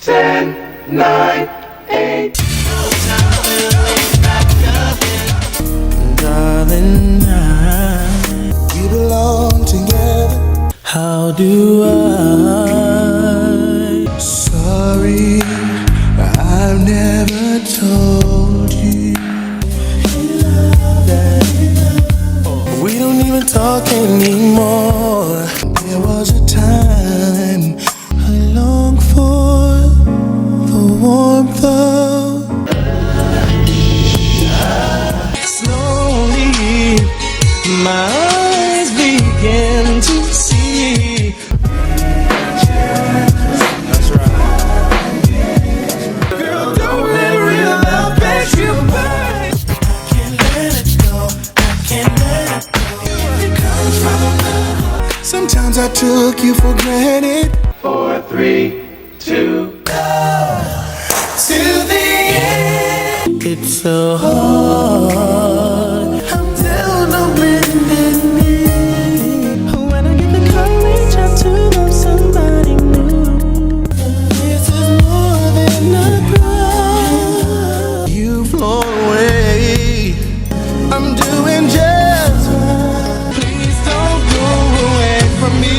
10, 9, 8. Darling, we belong together. How do I? Sorry, I've never told you that we don't even talk anymore. There was a time I longed for the warmth of. Slowly, my eyes begin to see. That's right. Girl, don't let real love pass you by. I can't let it go. I can't let it go. It comes from the heart. Sometimes I took you for granted. 4, 3, 2. To the end. It's so hard. I'm down on bending knee. When I get the courage up to love somebody new. This is more than a cry. You've flown away. I'm doing just fine. Please don't go away from me.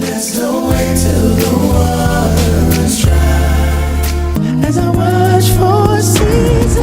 Let's go wait till the water's dry. As I watch for seasons.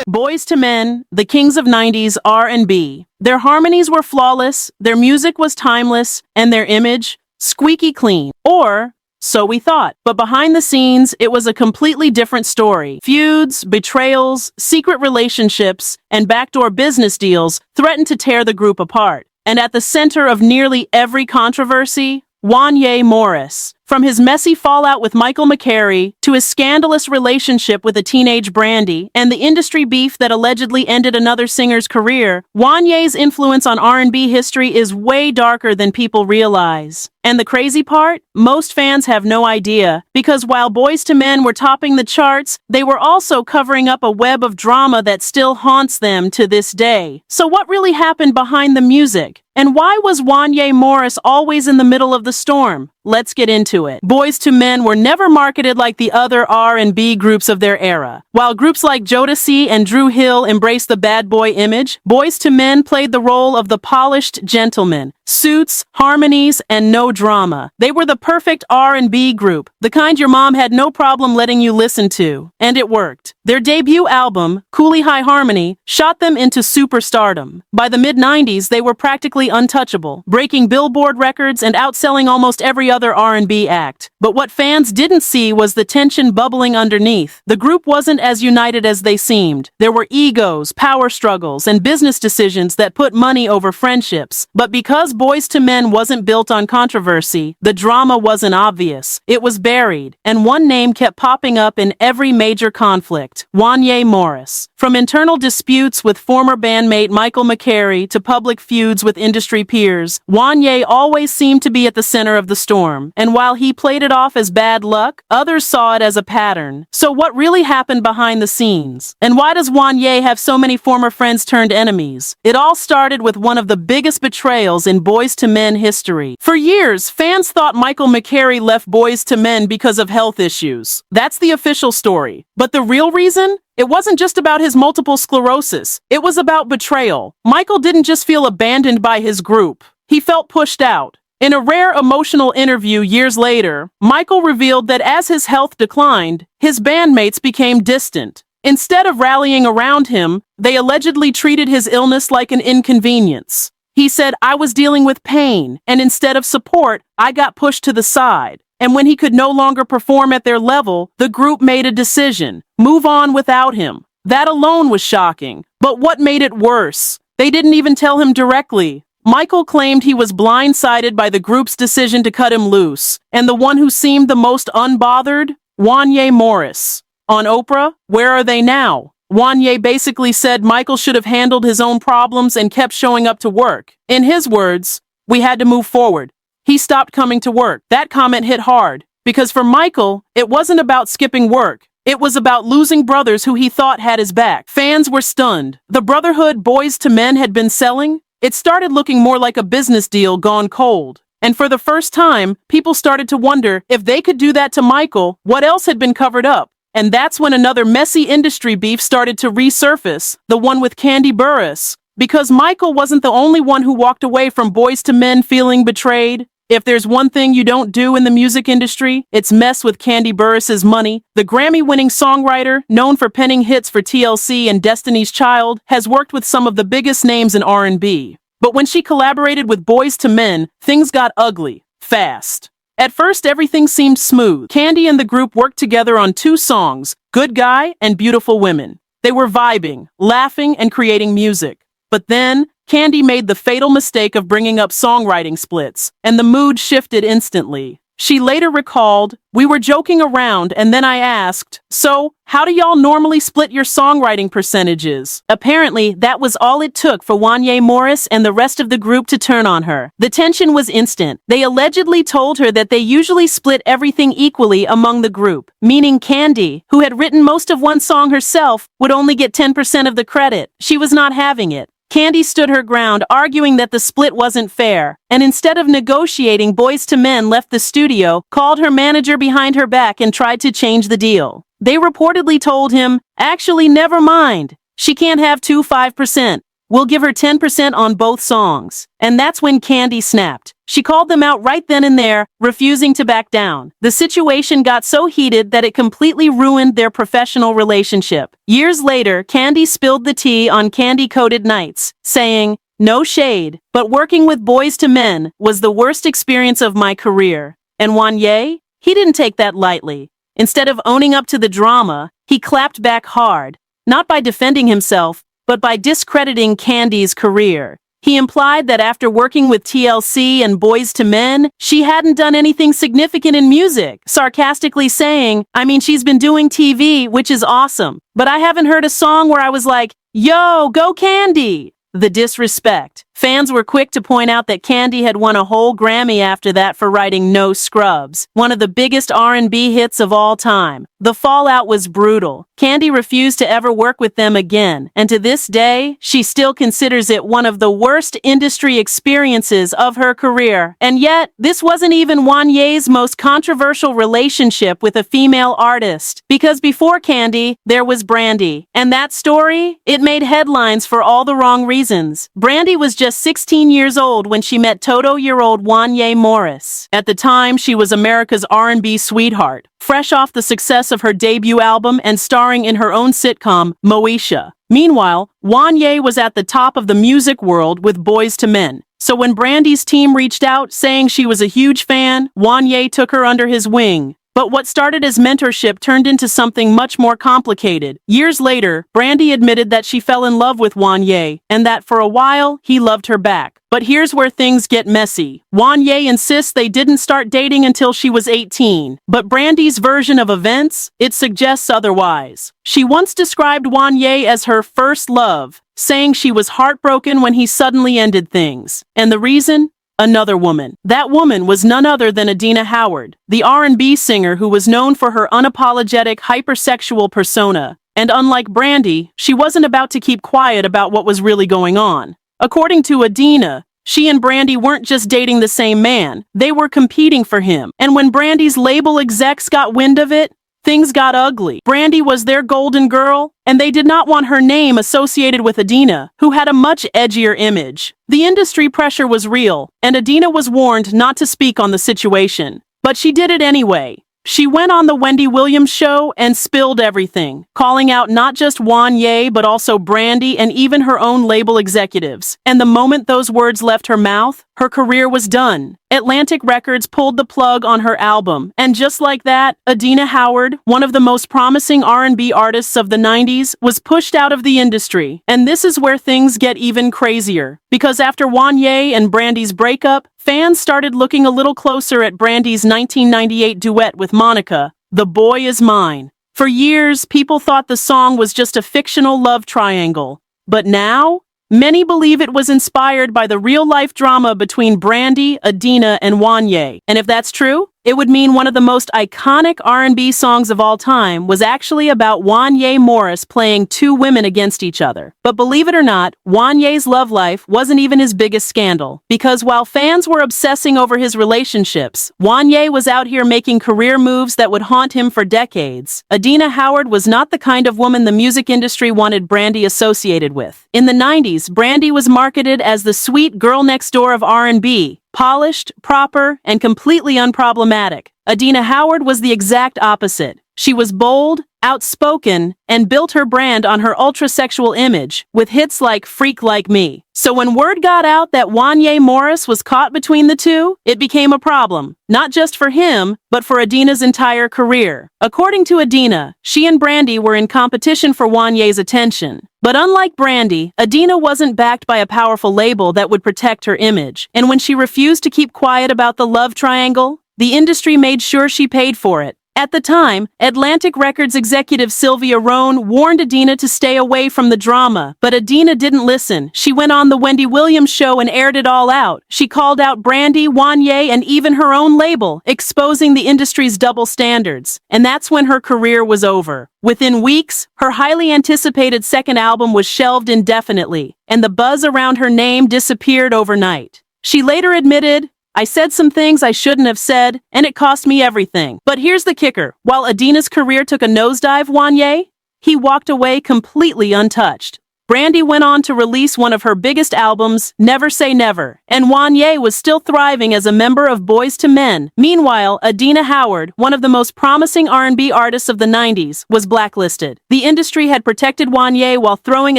Boyz II Men, the kings of 90s R&B. Their harmonies were flawless, their music was timeless, and their image, squeaky clean. Or, so we thought. But behind the scenes, it was a completely different story. Feuds, betrayals, secret relationships, and backdoor business deals threatened to tear the group apart. And at the center of nearly every controversy, Wanya Morris. From his messy fallout with Michael McCary to his scandalous relationship with a teenage Brandy and the industry beef that allegedly ended another singer's career, WanYay's influence on R&B history is way darker than people realize. And the crazy part? Most fans have no idea, because while Boyz II Men were topping the charts, they were also covering up a web of drama that still haunts them to this day. So what really happened behind the music? And why was Wanya Morris always in the middle of the storm? Let's get into it. Boyz II Men were never marketed like the other R&B groups of their era. While groups like Jodeci and Dru Hill embraced the bad boy image, Boyz II Men played the role of the polished gentleman. Suits, harmonies, and no drama. They were the perfect R&B group, the kind your mom had no problem letting you listen to. And it worked. Their debut album, Coolie High Harmony, shot them into superstardom. By the mid-90s, they were practically untouchable, breaking Billboard records and outselling almost every other R&B act. But what fans didn't see was the tension bubbling underneath. The group wasn't as united as they seemed. There were egos, power struggles, and business decisions that put money over friendships. But because Boyz II Men wasn't built on controversy, the drama wasn't obvious. It was buried, and one name kept popping up in every major conflict: Wanya Morris. From internal disputes with former bandmate Michael McCary to public feuds with industry peers, WanYay always seemed to be at the center of the storm. And while he played it off as bad luck, others saw it as a pattern. So what really happened behind the scenes? And why does WanYay have so many former friends turned enemies? It all started with one of the biggest betrayals in Boyz II Men history. For years, fans thought Michael McCary left Boyz II Men because of health issues. That's the official story. But the real reason? It wasn't just about his multiple sclerosis. It was about betrayal. Michael didn't just feel abandoned by his group. He felt pushed out. In a rare emotional interview years later, Michael revealed that as his health declined, his bandmates became distant. Instead of rallying around him, they allegedly treated his illness like an inconvenience. He said, "I was dealing with pain, and instead of support, I got pushed to the side." And when he could no longer perform at their level, the group made a decision: move on without him. That alone was shocking. But what made it worse? They didn't even tell him directly. Michael claimed he was blindsided by the group's decision to cut him loose, and the one who seemed the most unbothered? Wanya Morris. On Oprah, "Where are they now?" WanYay basically said Michael should have handled his own problems and kept showing up to work. In his words, "We had to move forward. He stopped coming to work." That comment hit hard, because for Michael, it wasn't about skipping work. It was about losing brothers who he thought had his back. Fans were stunned. The brotherhood Boyz II Men had been selling, It started looking more like a business deal gone cold. And for the first time, people started to wonder if they could do that to Michael, what else had been covered up? And that's when another messy industry beef started to resurface, the one with Kandi Burruss. Because Michael wasn't the only one who walked away from Boyz II Men feeling betrayed. If there's one thing you don't do in the music industry, it's mess with Kandi Burruss's money. The Grammy-winning songwriter, known for penning hits for TLC and Destiny's Child, has worked with some of the biggest names in R&B. But when she collaborated with Boyz II Men, things got ugly, fast. At first, everything seemed smooth. Kandi and the group worked together on 2 songs, Good Guy and Beautiful Women. They were vibing, laughing, and creating music. But then, Kandi made the fatal mistake of bringing up songwriting splits, and the mood shifted instantly. She later recalled, "We were joking around and then I asked, so, how do y'all normally split your songwriting percentages?" Apparently, that was all it took for Wanya Morris and the rest of the group to turn on her. The tension was instant. They allegedly told her that they usually split everything equally among the group, meaning Kandi, who had written most of one song herself, would only get 10% of the credit. She was not having it. Kandi stood her ground, arguing that the split wasn't fair, and instead of negotiating, Boyz II Men left the studio, called her manager behind her back and tried to change the deal. They reportedly told him, "Actually, never mind. She can't have 5%. We'll give her 10% on both songs." And that's when Kandi snapped. She called them out right then and there, refusing to back down. The situation got so heated that it completely ruined their professional relationship. Years later, Kandi spilled the tea on Candy-Coated Nights, saying, "No shade, but working with Boyz II Men was the worst experience of my career." And WanYay? He didn't take that lightly. Instead of owning up to the drama, he clapped back hard, not by defending himself, but by discrediting Kandi's career. He implied that after working with TLC and Boyz II Men, she hadn't done anything significant in music, sarcastically saying, "I mean, she's been doing TV, which is awesome, but I haven't heard a song where I was like, yo, go Kandi." The disrespect. Fans were quick to point out that Kandi had won a whole Grammy after that for writing No Scrubs, one of the biggest R&B hits of all time. The fallout was brutal. Kandi refused to ever work with them again, and to this day, she still considers it one of the worst industry experiences of her career. And yet, this wasn't even WanYay's most controversial relationship with a female artist, because before Kandi, there was Brandy. And that story, it made headlines for all the wrong reasons. Brandy was just 16 years old when she met Toto-year-old Wanya Morris. At the time, she was America's R&B sweetheart, fresh off the success of her debut album and starring in her own sitcom, Moesha. Meanwhile, WanYay was at the top of the music world with Boyz II Men. So when Brandy's team reached out saying she was a huge fan, WanYay took her under his wing. But what started as mentorship turned into something much more complicated. Years later, Brandy admitted that she fell in love with WanYay, and that for a while, he loved her back. But here's where things get messy. WanYay insists they didn't start dating until she was 18. But Brandy's version of events, it suggests otherwise. She once described WanYay as her first love, saying she was heartbroken when he suddenly ended things. And the reason? Another woman. That woman was none other than Adina Howard, the R&B singer who was known for her unapologetic hypersexual persona. And unlike Brandy, she wasn't about to keep quiet about what was really going on. According to Adina, she and Brandy weren't just dating the same man, they were competing for him. And when Brandy's label execs got wind of it, things got ugly. Brandy was their golden girl, and they did not want her name associated with Adina, who had a much edgier image. The industry pressure was real, and Adina was warned not to speak on the situation. But she did it anyway. She went on the Wendy Williams show and spilled everything, calling out not just WanYay but also Brandy and even her own label executives. And the moment those words left her mouth, her career was done. Atlantic Records pulled the plug on her album, and just like that, Adina Howard, one of the most promising R&B artists of the 90s, was pushed out of the industry. And this is where things get even crazier. Because after WanYay and Brandy's breakup, fans started looking a little closer at Brandy's 1998 duet with Monica, "The Boy Is Mine." For years, people thought the song was just a fictional love triangle. But now, many believe it was inspired by the real-life drama between Brandy, Adina, and WanYay. And if that's true, it would mean one of the most iconic R&B songs of all time was actually about Wanya Morris playing two women against each other. But believe it or not, WanYay's love life wasn't even his biggest scandal, because while fans were obsessing over his relationships, WanYay was out here making career moves that would haunt him for decades. Adina Howard was not the kind of woman the music industry wanted Brandy associated with. In the 90s, Brandy was marketed as the sweet girl next door of R&B, polished, proper, and completely unproblematic. Adina Howard was the exact opposite. She was bold, outspoken, and built her brand on her ultra-sexual image, with hits like Freak Like Me. So when word got out that Wanya Morris was caught between the two, it became a problem. Not just for him, but for Adina's entire career. According to Adina, she and Brandy were in competition for Wanyay's attention. But unlike Brandy, Adina wasn't backed by a powerful label that would protect her image. And when she refused to keep quiet about the love triangle, the industry made sure she paid for it. At the time, Atlantic Records executive Sylvia Rhone warned Adina to stay away from the drama, but Adina didn't listen. She went on the Wendy Williams show and aired it all out. She called out Brandy, WanYay, and even her own label, exposing the industry's double standards. And that's when her career was over. Within weeks, her highly anticipated second album was shelved indefinitely, and the buzz around her name disappeared overnight. She later admitted, "I said some things I shouldn't have said, and it cost me everything." But here's the kicker. While Adina's career took a nosedive, WanYay, he walked away completely untouched. Brandy went on to release one of her biggest albums, Never Say Never, and WanYay was still thriving as a member of Boyz II Men. Meanwhile, Adina Howard, one of the most promising R&B artists of the 90s, was blacklisted. The industry had protected WanYay while throwing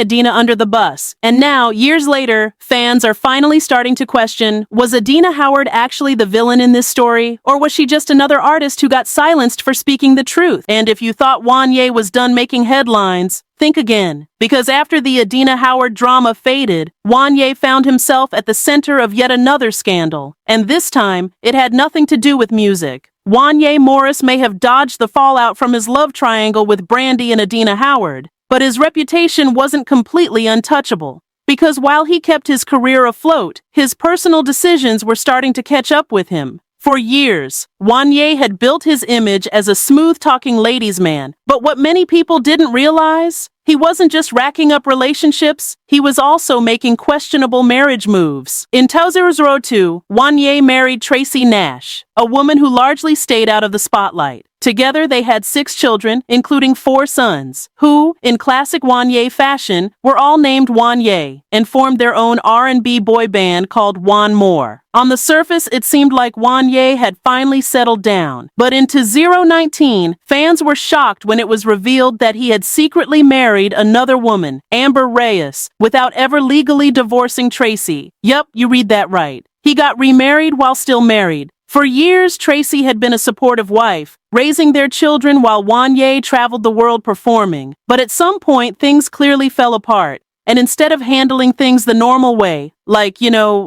Adina under the bus. And now, years later, fans are finally starting to question, was Adina Howard actually the villain in this story? Or was she just another artist who got silenced for speaking the truth? And if you thought WanYay was done making headlines, think again, because after the Adina Howard drama faded, WanYay found himself at the center of yet another scandal, and this time, it had nothing to do with music. Wanya Morris may have dodged the fallout from his love triangle with Brandy and Adina Howard, but his reputation wasn't completely untouchable. Because while he kept his career afloat, his personal decisions were starting to catch up with him. For years, WanYay had built his image as a smooth-talking ladies' man, but what many people didn't realize? He wasn't just racking up relationships, he was also making questionable marriage moves. In 2002, WanYay married Tracy Nash, a woman who largely stayed out of the spotlight. Together, they had 6 children, including 4 sons, who, in classic WanYay fashion, were all named WanYay and formed their own R&B boy band called Wanya Morris. On the surface, it seemed like WanYay had finally settled down, but in 2019, fans were shocked when it was revealed that he had secretly married another woman, Amber Reyes, without ever legally divorcing Tracy. Yup, you read that right. He got remarried while still married. For years, Tracy had been a supportive wife, raising their children while WanYay traveled the world performing. But at some point, things clearly fell apart. And instead of handling things the normal way, like,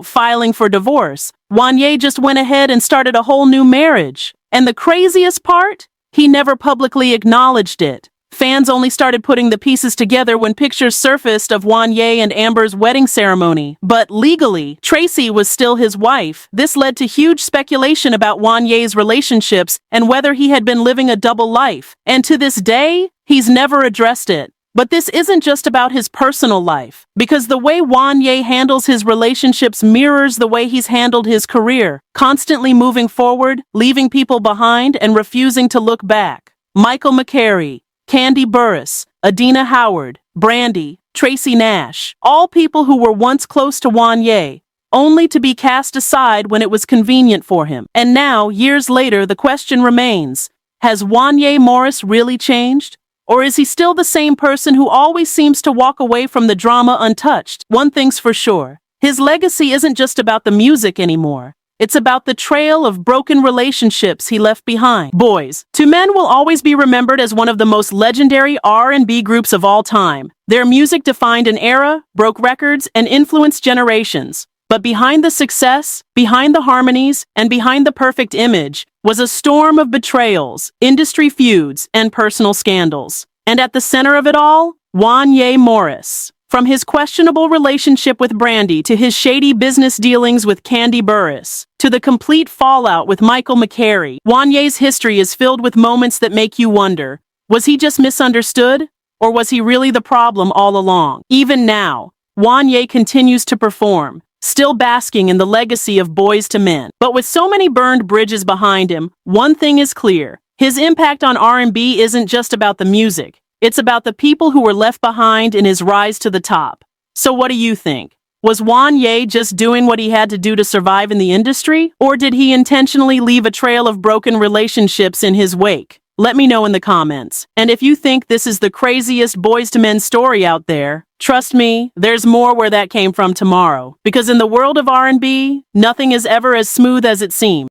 filing for divorce, WanYay just went ahead and started a whole new marriage. And the craziest part? He never publicly acknowledged it. Fans only started putting the pieces together when pictures surfaced of WanYay and Amber's wedding ceremony. But legally, Tracy was still his wife. This led to huge speculation about WanYay's relationships and whether he had been living a double life. And to this day, he's never addressed it. But this isn't just about his personal life, because the way WanYay handles his relationships mirrors the way he's handled his career, constantly moving forward, leaving people behind, and refusing to look back. Michael McCary, Kandi Burruss, Adina Howard, Brandy, Tracy Nash, all people who were once close to WanYay, only to be cast aside when it was convenient for him. And now, years later, the question remains, has Wanya Morris really changed? Or is he still the same person who always seems to walk away from the drama untouched? One thing's for sure, his legacy isn't just about the music anymore. It's about the trail of broken relationships he left behind. Boyz II Men will always be remembered as one of the most legendary R&B groups of all time. Their music defined an era, broke records, and influenced generations. But behind the success, behind the harmonies, and behind the perfect image was a storm of betrayals, industry feuds, and personal scandals. And at the center of it all, Wanya Morris. From his questionable relationship with Brandy to his shady business dealings with Kandi Burruss, to the complete fallout with Michael McCary, WanYay's history is filled with moments that make you wonder, was he just misunderstood? Or was he really the problem all along? Even now, WanYay continues to perform, still basking in the legacy of Boyz II Men. But with so many burned bridges behind him, one thing is clear. His impact on R&B isn't just about the music. It's about the people who were left behind in his rise to the top. So what do you think? Was WanYay just doing what he had to do to survive in the industry? Or did he intentionally leave a trail of broken relationships in his wake? Let me know in the comments. And if you think this is the craziest Boyz II Men story out there, trust me, there's more where that came from tomorrow. Because in the world of R&B, nothing is ever as smooth as it seems.